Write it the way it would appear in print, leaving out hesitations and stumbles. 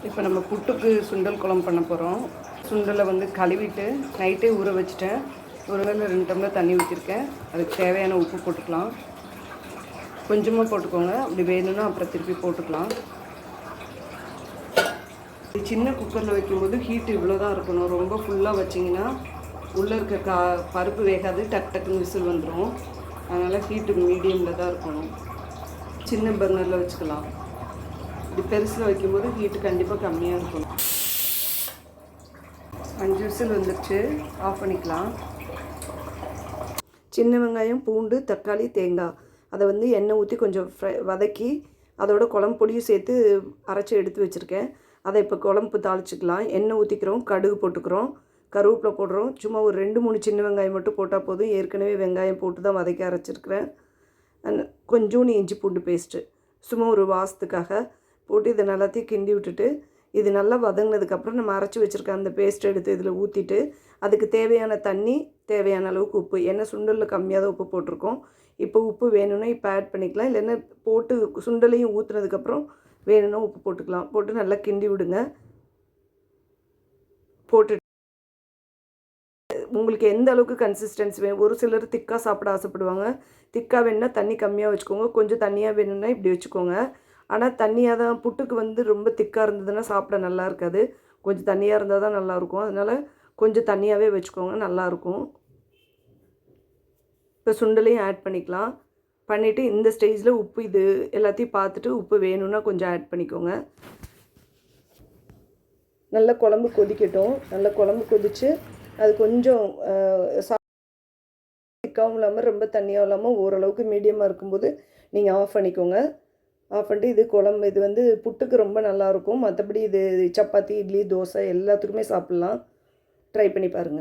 இப்போ நம்ம புட்டுக்கு சுண்டல் குழம்பு பண்ண போகிறோம். சுண்டலை வந்து கழுவிட்டு நைட்டே ஊற வச்சுட்டேன். ஒரு வேளை 2 டம்ளர் தண்ணி ஊற்றிருக்கேன். அதுக்கு தேவையான உப்பு போட்டுக்கலாம். கொஞ்சமாக போட்டுக்கோங்க, அப்படி வேணும்னா அப்புறம் திருப்பி போட்டுக்கலாம். சின்ன குக்கரில் வைக்கும்போது ஹீட்டு இவ்வளோ தான் இருக்கணும். ரொம்ப ஃபுல்லாக வச்சிங்கன்னா உள்ளே இருக்க பருப்பு வேகாது, டக்குன்னு விசில் வந்துடும். அதனால் ஹீட்டு மீடியமில் தான் இருக்கணும். சின்ன பர்னரில் வச்சுக்கலாம். இப்படி பெருசில் வைக்கும்போது ஹீட்டு கண்டிப்பாக கம்மியாக இருக்கணும். 5 விசில் வந்துடுச்சு, ஆஃப் பண்ணிக்கலாம். சின்ன வெங்காயம், பூண்டு, தக்காளி, தேங்காய் அதை வந்து எண்ணெய் ஊற்றி கொஞ்சம் வதக்கி அதோட குழம்பு பொடியும் சேர்த்து அரைச்சி எடுத்து வச்சுருக்கேன். அதை இப்போ குழம்பு தாளிச்சிக்கலாம். எண்ணெய் ஊற்றிக்கிறோம், கடுகு போட்டுக்கிறோம், கருவேப்பிலை போடுறோம். சும்மா ஒரு 2-3 சின்ன வெங்காயம் மட்டும் போட்டால் போதும். ஏற்கனவே வெங்காயம் போட்டு தான் வதக்கி அரைச்சிருக்கிறேன். கொஞ்சோண்டு இஞ்சி பூண்டு பேஸ்ட்டு சும்மா ஒரு வாசத்துக்காக போட்டு இதை நல்லாத்தையும் கிண்டி விட்டுட்டு, இது நல்லா வதங்கினதுக்கப்புறம் நம்ம அரைச்சி வச்சுருக்க அந்த பேஸ்ட் எடுத்து இதில் ஊற்றிட்டு, அதுக்கு தேவையான தண்ணி, தேவையான அளவுக்கு உப்பு. ஏன்னா சுண்டலில் கம்மியாக தான் உப்பு போட்டிருக்கோம். இப்போ உப்பு வேணும்னா இப்போ ஆட் பண்ணிக்கலாம். இல்லைன்னா போட்டு சுண்டலையும் ஊற்றுனதுக்கப்புறம் வேணும்னா உப்பு போட்டுக்கலாம். போட்டு நல்லா கிண்டி விடுங்க. போட்டு உங்களுக்கு எந்த அளவுக்கு கன்சிஸ்டன்சி வேணும். ஒரு சிலர் திக்காக சாப்பிட ஆசைப்படுவாங்க. திக்காக வேணும்னா தண்ணி கம்மியாக வச்சுக்கோங்க. கொஞ்சம் தண்ணியாக வேணும்னா இப்படி வச்சுக்கோங்க. ஆனால் தண்ணியாக தான் புட்டுக்கு வந்து ரொம்ப திக்காக இருந்ததுன்னா சாப்பிட நல்லா இருக்காது. கொஞ்சம் தண்ணியாக இருந்தால் தான் நல்லாயிருக்கும். அதனால் கொஞ்சம் தண்ணியாகவே வச்சுக்கோங்க, நல்லாயிருக்கும். இப்போ சுண்டலையும் ஆட் பண்ணிக்கலாம். பண்ணிவிட்டு இந்த ஸ்டேஜில் உப்பு இது எல்லாத்தையும் பார்த்துட்டு உப்பு வேணும்னா கொஞ்சம் ஆட் பண்ணிக்கோங்க. நல்லா குழம்பு கொதிக்கட்டும். நல்லா குழம்பு கொதித்து அது கொஞ்சம் திக்காகவும் இல்லாமல் ரொம்ப தண்ணியாகவும் இல்லாமல் ஓரளவுக்கு மீடியமாக இருக்கும்போது நீங்கள் ஆஃப் பண்ணிக்கோங்க. ஆஃப் பண்ணிட்டு இது குழம்பு இது வந்து புட்டுக்கு ரொம்ப நல்லாயிருக்கும். மற்றபடி இது சப்பாத்தி, இட்லி, தோசை எல்லாத்துக்குமே சாப்பிட்லாம். ட்ரை பண்ணி பாருங்கள்.